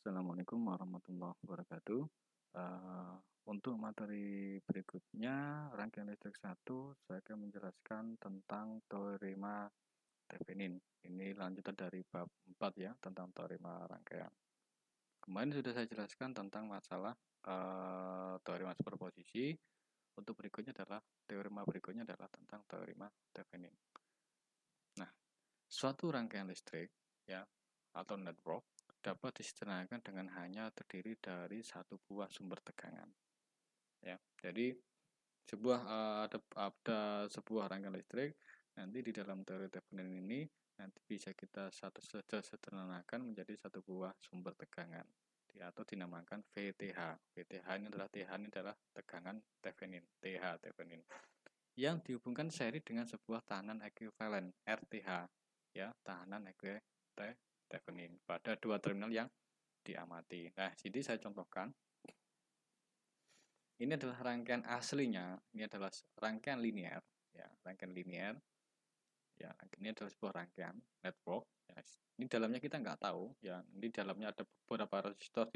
Assalamualaikum warahmatullahi wabarakatuh. Untuk materi berikutnya, rangkaian listrik 1, saya akan menjelaskan tentang teorema Thevenin. Ini lanjutan dari bab 4 ya, tentang teorema rangkaian. Kemarin sudah saya jelaskan tentang masalah teorema superposisi. Untuk berikutnya adalah teorema berikutnya adalah tentang teorema Thevenin. Nah, suatu rangkaian listrik ya atau network dapat disederhanakan dengan hanya terdiri dari satu buah sumber tegangan. Ya, jadi ada sebuah rangkaian listrik, nanti di dalam teori Thevenin ini nanti bisa kita sederhanakan menjadi satu buah sumber tegangan atau dinamakan VTH. VTH ini adalah tegangan Thevenin, TH Thevenin, yang dihubungkan seri dengan sebuah tahanan ekuivalen RTH, ya, tahanan ekuivalen Thevenin pada dua terminal yang diamati. Nah, sini saya contohkan. Ini adalah rangkaian aslinya, ini adalah rangkaian linear, ya, rangkaian linear. Ya, ini adalah sebuah rangkaian network. Ya, ini dalamnya kita nggak tahu, ya. Ini dalamnya ada beberapa resistor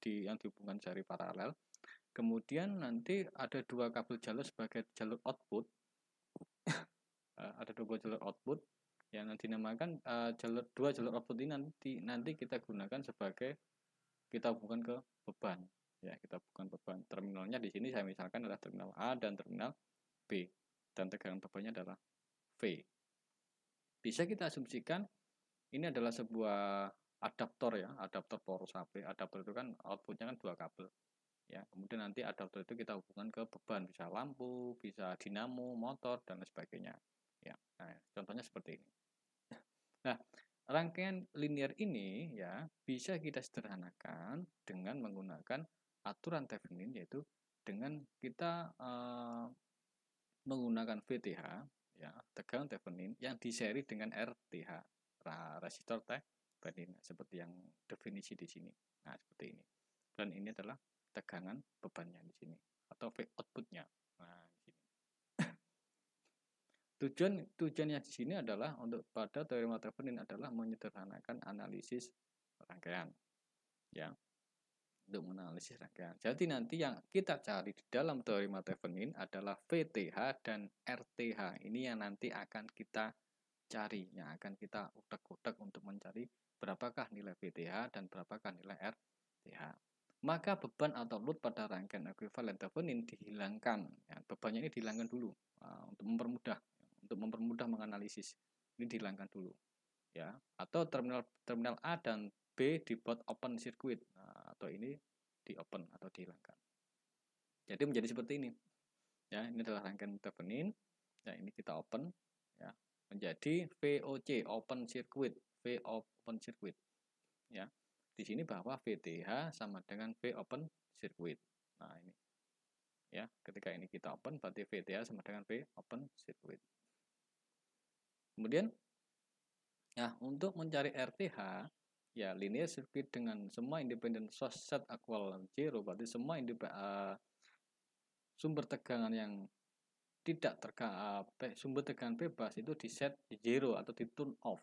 yang dihubungkan seri paralel. Kemudian nanti ada dua kabel jalur sebagai jalur output. Ada dua jalur output yang dinamakan dua jalur output ini nanti kita gunakan sebagai kita hubungkan ke beban, ya, kita hubungkan beban. Terminalnya di sini saya misalkan adalah terminal A dan terminal B, dan tegangan bebannya adalah V. Bisa kita asumsikan ini adalah sebuah adaptor, ya, adaptor poros AB. Adaptor itu kan outputnya kan dua kabel, ya. Kemudian nanti adaptor itu kita hubungkan ke beban, bisa lampu, bisa dinamo, motor, dan lain sebagainya, ya. Nah, contohnya seperti ini. Nah, rangkaian linear ini ya bisa kita sederhanakan dengan menggunakan aturan Thevenin, yaitu dengan kita menggunakan VTH, ya, tegangan Thevenin yang diseri dengan RTH, resistor Thevenin, seperti yang definisi di sini. Nah, seperti ini. Dan ini adalah tegangan bebannya di sini atau V outputnya. Nah, di sini. Tujuannya di sini adalah untuk pada teorema Thevenin adalah menyederhanakan analisis rangkaian, ya, untuk menganalisis rangkaian. Jadi nanti yang kita cari di dalam teorema Thevenin adalah VTH dan RTH. Ini yang nanti akan kita cari, yang akan kita utak-utak untuk mencari berapakah nilai VTH dan berapakah nilai RTH. Maka beban atau load pada rangkaian ekuivalen Thevenin dihilangkan, ya, bebannya ini dihilangkan dulu untuk mempermudah menganalisis. Ini dihilangkan dulu, ya, atau terminal A dan B dibuat open circuit, atau ini di open atau dihilangkan. Jadi menjadi seperti ini, ya. Ini adalah rangkaian Thevenin, ya, ini kita open, ya, menjadi VOC open circuit, V open circuit, ya. Di sini bahwa VTH sama dengan V open circuit. Nah, ini, ya, ketika ini kita open berarti VTH sama dengan V open circuit. Kemudian, nah, untuk mencari RTH, ya, linear circuit dengan semua independent source set equal 0, berarti semua sumber tegangan yang tidak sumber tegangan bebas itu di set di 0 atau di turn off.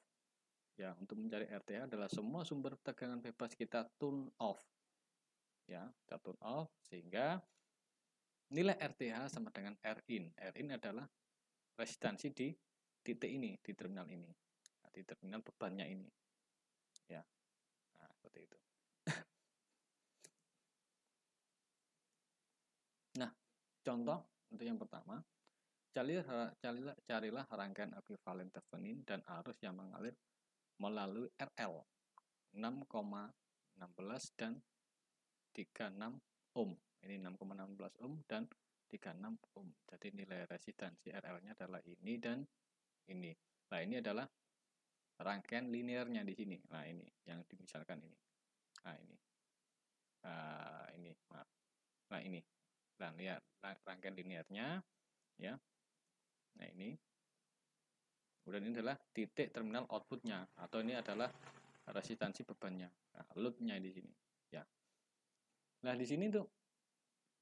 Ya, untuk mencari RTH adalah semua sumber tegangan bebas kita turn off. Ya, kita turn off sehingga nilai RTH sama dengan Rin. Rin adalah resistansi di titik ini, di terminal ini, di terminal bebannya ini, ya. Nah, seperti itu. Nah, contoh untuk yang pertama, carilah rangkaian ekuivalen Thevenin dan arus yang mengalir melalui RL 6,16 dan 36 ohm. Ini 6,16 ohm dan 36 ohm. Jadi nilai resistansi RL-nya adalah ini dan ini. Nah, ini adalah rangkaian linearnya di sini. Nah, ini yang dimisalkan ini. Nah, ini. Ini, maaf. Nah, ini. Nah, lihat rangkaian linearnya, ya. Nah, ini. Kemudian ini adalah titik terminal outputnya, atau ini adalah resistansi bebannya. Nah, loadnya di sini, ya. Nah, di sini tuh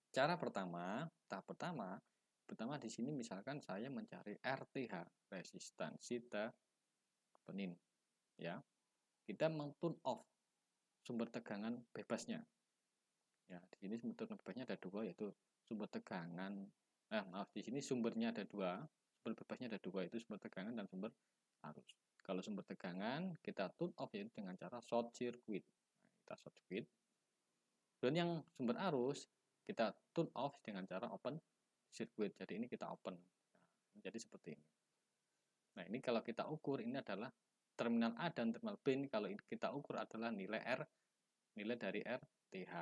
cara pertama, tahap pertama di sini misalkan saya mencari RTH, resistansi Thevenin, ya. Kita meng-turn off sumber tegangan bebasnya. Ya, di sini sumber tegangan bebasnya ada dua, yaitu sumber tegangan, maaf, di sini sumbernya ada dua, sumber bebasnya ada dua, itu sumber tegangan dan sumber arus. Kalau sumber tegangan kita turn off yaitu dengan cara short circuit. Nah, kita short circuit. Dan yang sumber arus kita turn off dengan cara open circuit. Jadi ini kita open. Nah, jadi seperti ini. Nah, ini kalau kita ukur ini adalah terminal A dan terminal B. Ini kalau kita ukur adalah nilai R, nilai dari RTH.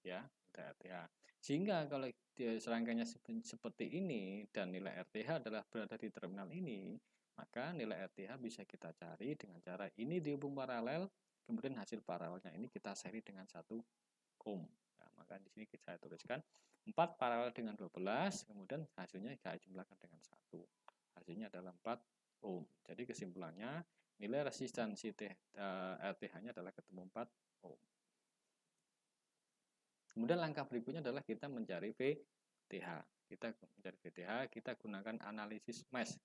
Ya, RTH. Sehingga kalau serangkaiannya seperti ini dan nilai RTH adalah berada di terminal ini, maka nilai RTH bisa kita cari dengan cara ini dihubung paralel, kemudian hasil paralelnya ini kita seri dengan 1 ohm. Nah, maka di sini saya tuliskan 4 paralel dengan 12, kemudian hasilnya saya jumlahkan dengan 1. Hasilnya adalah 4 ohm. Jadi kesimpulannya nilai resistansi RTH-nya adalah ketemu 4 ohm. Kemudian langkah berikutnya adalah kita mencari VTH. Kita mencari VTH, kita gunakan analisis mesh.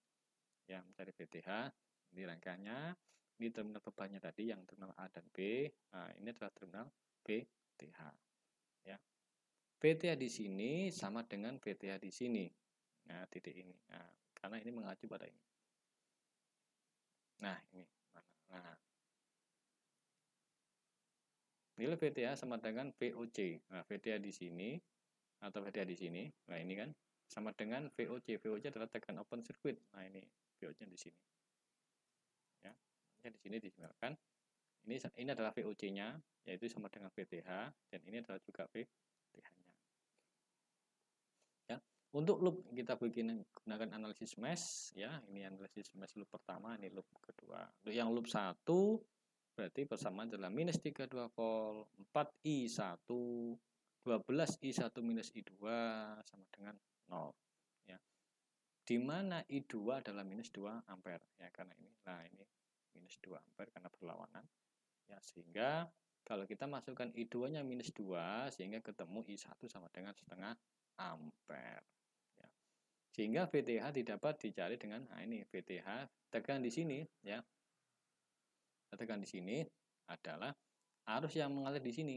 Ya, mencari VTH, ini rangkaiannya, ini terminal bebannya tadi yang terminal A dan B. Nah, ini adalah terminal VTH. Ya. VTH di sini sama dengan VTH di sini. Nah, titik ini. Nah, karena ini mengacu pada ini. Nah, ini. Nah, nilai VTH sama dengan VOC. Nah, VTH di sini atau VTH di sini. Nah, ini kan sama dengan VOC. VOC adalah tegangan open circuit. Nah, ini VOC di sini. Ya. Di sini disimpulkan. Ini adalah VOC-nya, yaitu sama dengan VTH, dan ini adalah juga VTH-nya. Ya. Untuk loop kita gunakan analisis mesh, ya. Ini analisis mesh loop pertama, ini loop kedua. Untuk yang loop 1 berarti persamaan adalah minus 32 volt, 4I1, 12I1 minus I2 sama dengan 0. Ya. Di mana I2 adalah minus 2 ampere. Ya, karena ini, nah ini minus 2 ampere karena berlawanan. Ya, sehingga kalau kita masukkan I2-nya minus 2, sehingga ketemu I1 sama dengan setengah ampere. Ya. Sehingga VTH didapat dicari dengan, nah ini VTH, tegangan di sini, ya. Tegangan di sini adalah arus yang mengalir di sini.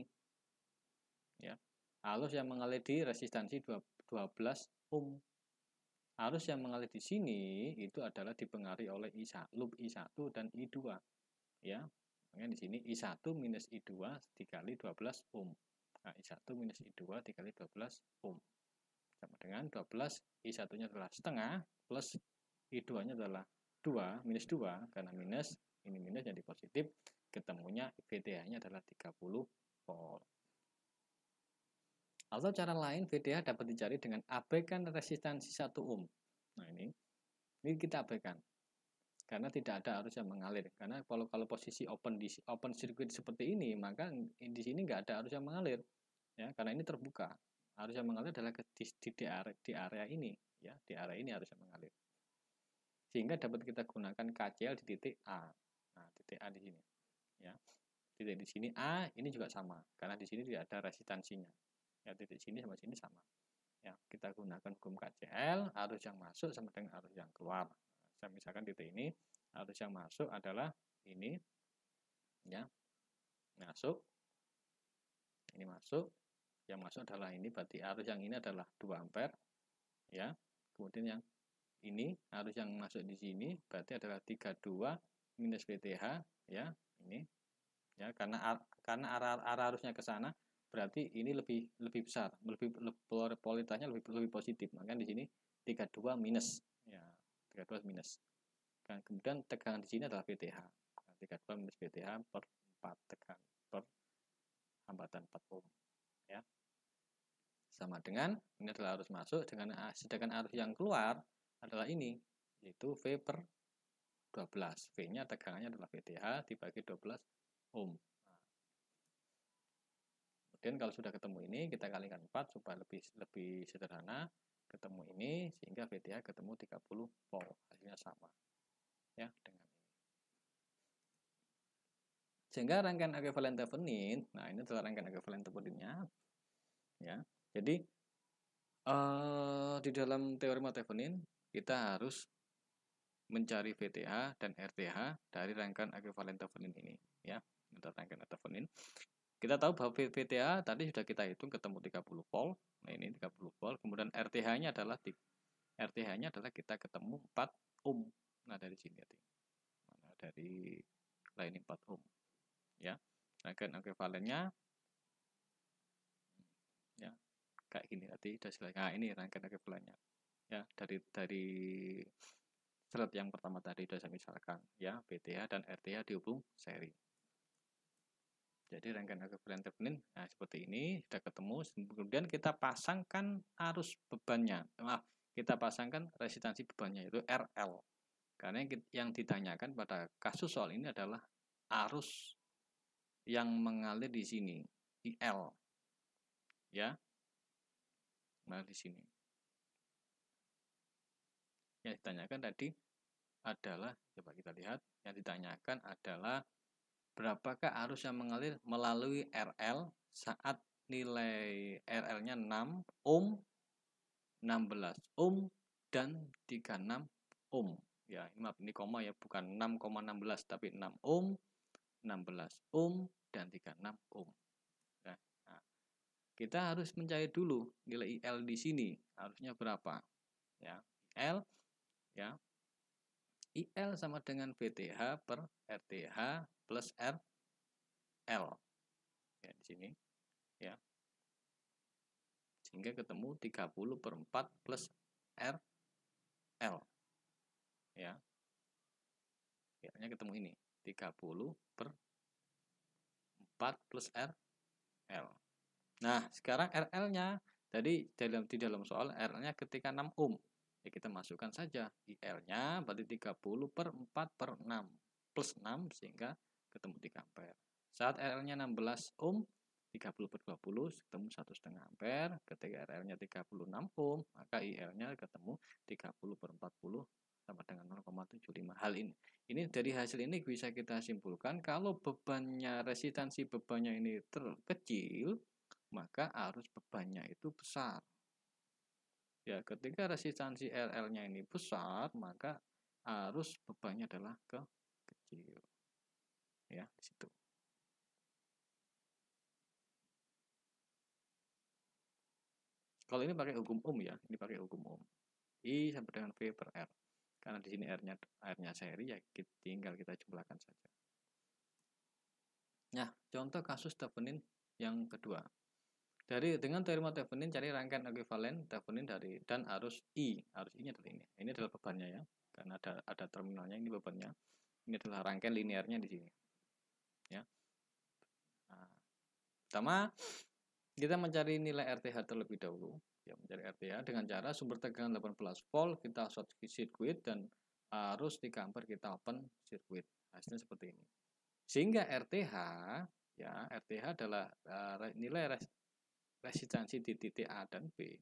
Ya. Arus yang mengalir di resistansi 12 ohm. Arus yang mengalir di sini itu adalah dipengaruhi oleh loop I1 dan I2. Ya. Makanya di sini I1 minus I2 dikali 12 ohm. Nah, I1 minus I2 dikali 12 ohm. Sama dengan 12, I1-nya adalah setengah, plus I2-nya adalah 2, minus 2, karena minus, ini minus jadi positif, ketemunya VTH-nya adalah 30 volt. Atau cara lain, VTH dapat dicari dengan abaikan resistansi 1 ohm. Nah, ini kita abaikan. Karena tidak ada arus yang mengalir. Karena kalau posisi open circuit seperti ini, maka di sini nggak ada arus yang mengalir. Ya, karena ini terbuka. Arus yang mengalir adalah di area ini, ya, di area ini arus yang mengalir. Sehingga dapat kita gunakan KCL di titik A. Nah, titik A di sini. Ya. Titik di sini A ini juga sama, karena di sini tidak ada resistansinya. Ya, titik sini sama sini sama. Ya, kita gunakan hukum KCL, arus yang masuk sama dengan arus yang keluar. Nah, misalkan titik ini, arus yang masuk adalah ini, ya, masuk, ini masuk, yang masuk adalah ini, berarti arus yang ini adalah 2 ampere, ya. Kemudian yang ini arus yang masuk di sini berarti adalah 32 minus VTH, ya, ini, ya, karena arah arusnya ke sana, berarti ini lebih besar, polaritasnya lebih positif, maka di sini 32 minus, ya, 32 minus. Dan kemudian tegangan di sini adalah VTH, 32 minus VTH per 4 tegangan per hambatan 4 ohm, ya, sama dengan ini adalah arus masuk, sedangkan arus yang keluar adalah ini, yaitu V per 12. V-nya tegangannya adalah VTH dibagi 12 ohm. Kemudian kalau sudah ketemu ini, kita kalikan 4 supaya lebih sederhana. Ketemu ini, sehingga VTH ketemu 30 volt. Hasilnya sama. Ya, dengan ini. Sehingga rangkaian ekuivalen Thevenin, nah ini adalah rangkaian ekuivalen Theveninnya. Ya, jadi di dalam teorema Thevenin, kita harus mencari VTH dan RTH dari rangkaian ekuivalen Thevenin ini. Ya, untuk rangkaian Thevenin. Kita tahu bahwa VTA tadi sudah kita hitung ketemu 30 volt. Nah, ini 30 volt. Kemudian RTH-nya adalah kita ketemu 4 ohm. Nah, dari sini nanti. Nah, dari line 4 ohm. Ya. Rangkaian ekuivalennya ya kayak gini tadi sudah selesai. Nah, ini rangkaian ekuivalennya. Ya, dari slide yang pertama tadi sudah saya misalkan ya, VTH dan RTH dihubung seri. Jadi rangkaian ekuivalen Thevenin, nah seperti ini sudah ketemu. Kemudian kita pasangkan arus bebannya, kita pasangkan resistansi bebannya yaitu RL. Karena yang ditanyakan pada kasus soal ini adalah arus yang mengalir di sini, IL, ya. Nah di sini. Yang ditanyakan tadi adalah, coba kita lihat, yang ditanyakan adalah berapakah arus yang mengalir melalui RL saat nilai RL-nya 6 ohm, 16 ohm, dan 36 ohm. Ya, ini koma ya, bukan 6,16 tapi 6 ohm, 16 ohm, dan 36 ohm. Nah, kita harus mencari dulu nilai IL di sini harusnya berapa. Ya, IL ya. IL sama dengan VTH per RTH plus RL. Ya, di sini ya. Sehingga ketemu 30 per 4 plus RL. Ya. Kayaknya ketemu ini. 30 per 4 plus RL. Nah, sekarang RL-nya tadi di dalam soal RL-nya ketika 6 ohm. Ya kita masukkan saja IL-nya berarti 30 per 4 per 6 plus 6 sehingga ketemu 3 ampere. Saat RL-nya 16 ohm, 30 per 20 ketemu 1,5 ampere. Ketika RL-nya 36 ohm, maka IL-nya ketemu 30 per 40 sama dengan 0,75. Hal ini dari hasil ini bisa kita simpulkan kalau bebannya, resistansi bebannya ini terkecil, maka arus bebannya itu besar. Ya, ketika resistansi RL-nya ini besar, maka arus bebannya adalah kecil. Ya, di situ. Kalau ini pakai hukum Ohm ya, ini pakai hukum Ohm. I sama dengan V per R. Karena di sini R-nya seri, ya tinggal kita jumlahkan saja. Nah, contoh kasus Thevenin yang kedua. Dengan teorema Thevenin cari rangkaian ekuivalen Thevenin dan arus I. Arus I-nya adalah ini. Ini adalah bebannya ya. Karena ada terminalnya, ini bebannya. Ini adalah rangkaian linearnya di sini. Ya. Nah, pertama kita mencari nilai RTH terlebih dahulu. Ya, mencari RTH dengan cara sumber tegangan 18 volt kita short circuit dan arus 3 ampere kita open circuit. Hasilnya seperti ini. Sehingga RTH adalah nilai resistansi di titik A dan B.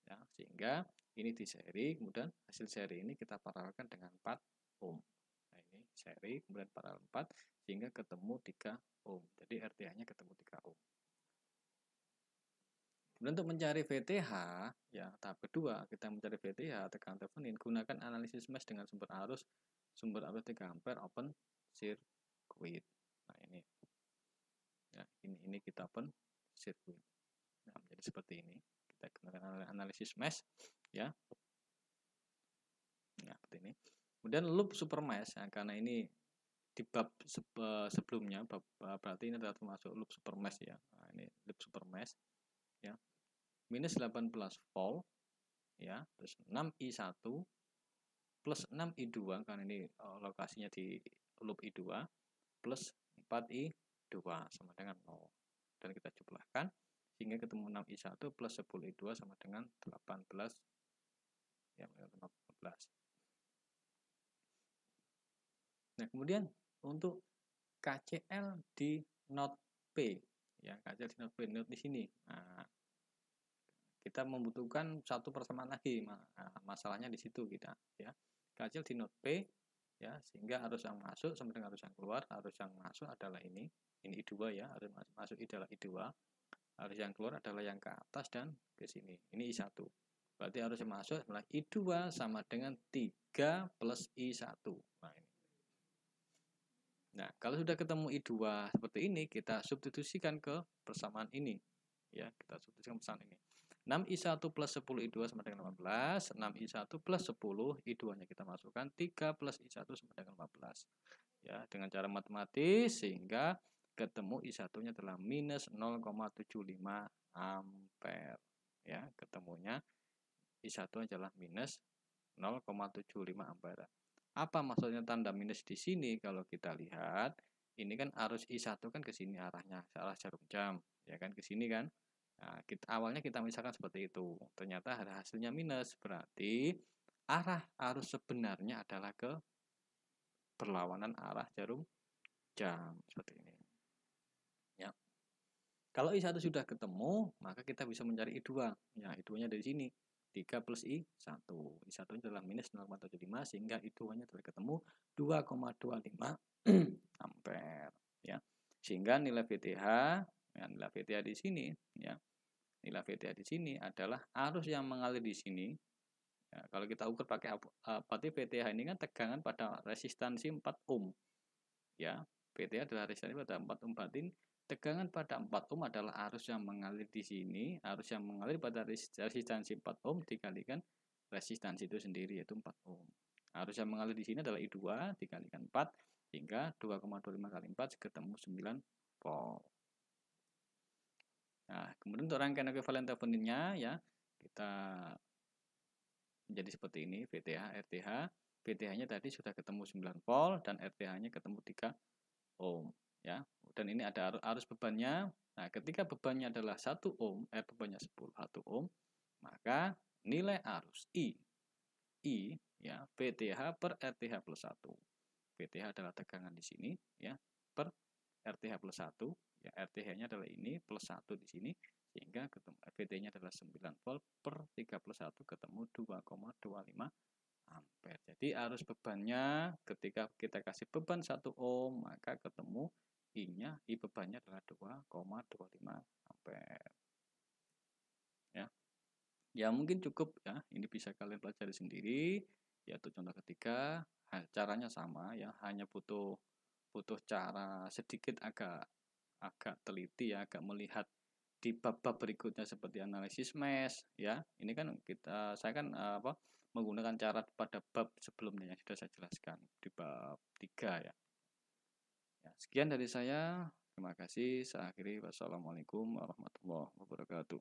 Ya, sehingga ini di seri, kemudian hasil seri ini kita paralelkan dengan 4 ohm. Nah, ini seri, kemudian paralel 4, sehingga ketemu 3 ohm. Jadi RTH-nya ketemu 3 ohm. Kemudian untuk mencari VTH, ya tahap kedua, kita mencari VTH tegangan Thevenin, gunakan analisis mesh dengan sumber arus 3 ampere open circuit. Nah, ini. Ya, ini kita open circuit. Nah, menjadi seperti ini. Kita gunakan analisis mesh ya. Nah, seperti ini. Kemudian loop super mesh, ya, karena ini di bab sebelumnya, berarti ini adalah termasuk loop super mesh ya. Nah, ini loop super mesh ya. Minus 18 volt ya, terus 6I1 plus 6I2 karena ini lokasinya di loop I2 plus 4I2 sama dengan 0. Dan kita jumlahkan sehingga ketemu 6I1 plus 10I2 sama dengan 18 ya, 15. Nah, kemudian untuk KCL di not P ya, KCL di not P, not di sini. Nah, kita membutuhkan satu persamaan lagi. Masalahnya di situ kita ya. KCL di not P ya, sehingga arus yang masuk sama dengan arus yang keluar. Arus yang masuk adalah ini I2 ya, arus masuk adalah I2. Arus yang keluar adalah yang ke atas dan ke sini. Ini I1. Berarti arus yang masuk adalah I2 sama dengan 3 plus I1. Nah, ini. Nah, kalau sudah ketemu I2 seperti ini, kita substitusikan ke persamaan ini. Ya, kita substitusikan persamaan ini. 6I1 plus 10 I2 sama dengan 15. 6I1 plus 10, I2-nya kita masukkan. 3 plus I1 sama dengan 15. Ya, dengan cara matematis sehingga ketemu I1-nya adalah minus 0,75 ampere. Ya, ketemunya I1 adalah minus 0,75 ampere. Apa maksudnya tanda minus di sini? Kalau kita lihat, ini kan arus I1 kan ke sini arahnya, arah jarum jam, ya kan ke sini kan. Nah, awalnya kita misalkan seperti itu. Ternyata ada hasilnya minus, berarti arah arus sebenarnya adalah ke berlawanan arah jarum jam seperti ini. Ya. Kalau I1 sudah ketemu, maka kita bisa mencari I2. Ya, I2-nya dari sini. 3 plus I1. I1 adalah minus 0,75 sehingga I2-nya telah ketemu 2,25 ampere. Ya. Sehingga nilai VTH, ya, nilai VTH di sini, ya. Nilai VTH di sini adalah arus yang mengalir di sini. Ya, kalau kita ukur pakai berarti VTH ini kan tegangan pada resistansi 4 ohm. Ya, VTH adalah resistansi pada 4 ohm. Berarti tegangan pada 4 ohm adalah arus yang mengalir di sini, arus yang mengalir pada resistansi 4 ohm dikalikan resistansi itu sendiri yaitu 4 ohm. Arus yang mengalir di sini adalah I2 dikalikan 4 hingga 2,25 kali 4 ketemu 9 volt. Nah, kemudian untuk rangkaian ekuivalen Theveninnya ya, kita menjadi seperti ini VTH, RTH. VTH-nya tadi sudah ketemu 9 volt dan RTH-nya ketemu 3 ohm ya. Dan ini ada arus bebannya. Nah, ketika bebannya adalah 1 ohm, bebannya 1 ohm, maka nilai arus I ya, VTH per RTH plus 1. VTH adalah tegangan di sini ya, per RTH plus 1, ya RTH-nya adalah ini plus 1 di sini sehingga ketemu VT-nya adalah 9 volt per 3 plus 1 ketemu 2,25 ampere. Jadi arus bebannya ketika kita kasih beban 1 ohm maka ketemu I bebannya adalah 2,25 ampere. Ya. Ya mungkin cukup ya. Ini bisa kalian pelajari sendiri. Yaitu contoh ketiga, caranya sama ya, hanya butuh cara sedikit agak teliti ya, agak melihat di bab-bab berikutnya seperti analisis mesh ya. Ini kan saya kan menggunakan cara pada bab sebelumnya yang sudah saya jelaskan di bab 3 ya. Ya, sekian dari saya. Terima kasih. Saya akhiri. Wassalamualaikum warahmatullahi wabarakatuh.